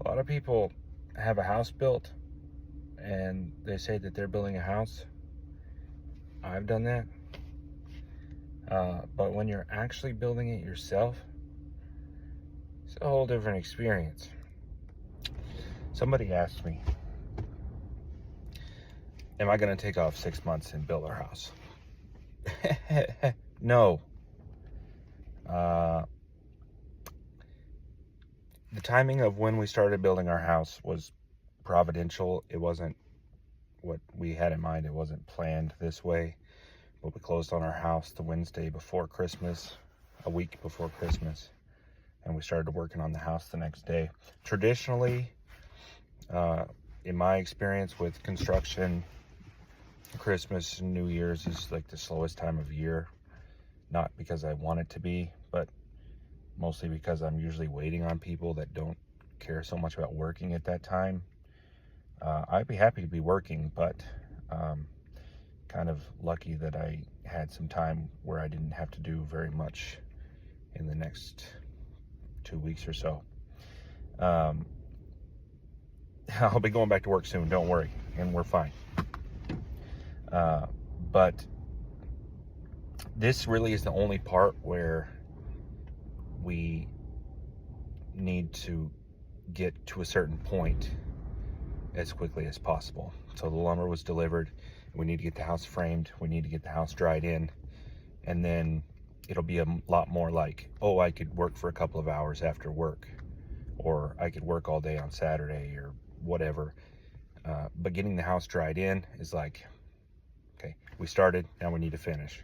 A lot of people have a house built and they say that they're building a house. I've done that. But when you're actually building it yourself, it's a whole different experience. Somebody asked me, am I going to take off 6 months and build our house? No. The timing of when we started building our house was providential. It wasn't what we had in mind. It wasn't planned this way. But we closed on our house the Wednesday before Christmas, a week before Christmas. And we started working on the house the next day. Traditionally, in my experience with construction, Christmas and New Year's is like the slowest time of year. Not because I want it to be, but mostly because I'm usually waiting on people that don't care so much about working at that time. I'd be happy to be working, but kind of lucky that I had some time where I didn't have to do very much in the next 2 weeks or so. I'll be going back to work soon, don't worry, and we're fine. But this really is the only part where we need to get to a certain point as quickly as possible. So the lumber was delivered. We need to get the house framed. We need to get the house dried in. And then it'll be a lot more like, oh, I could work for a couple of hours after work, or I could work all day on Saturday or whatever. But getting the house dried in is like, okay, we started, now we need to finish.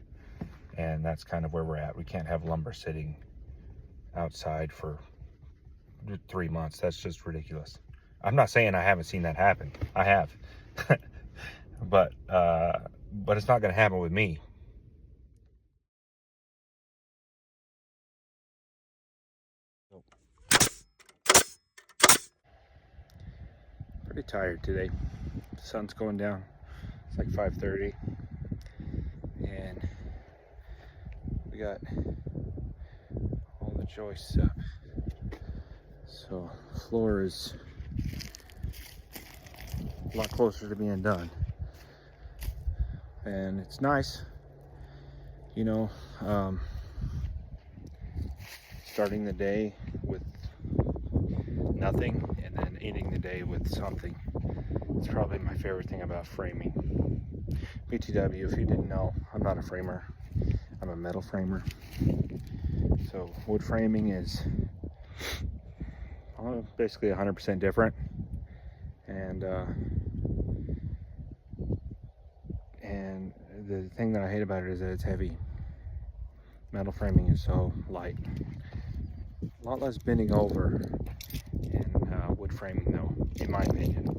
And that's kind of where we're at. We can't have lumber sitting outside for 3 months. That's just ridiculous. I'm not saying I haven't seen that happen. I have. but it's not going to happen with me. Pretty tired today. The sun's going down. It's like 5:30. And we got all the joists up. So the floor is a lot closer to being done. And it's nice, you know, starting the day with nothing and then ending the day with something. It's probably my favorite thing about framing. BTW, if you didn't know, I'm not a framer. I'm a metal framer. So wood framing is basically 100% different. And the thing that I hate about it is that it's heavy. Metal framing is so light. A lot less bending over in wood framing though, in my opinion.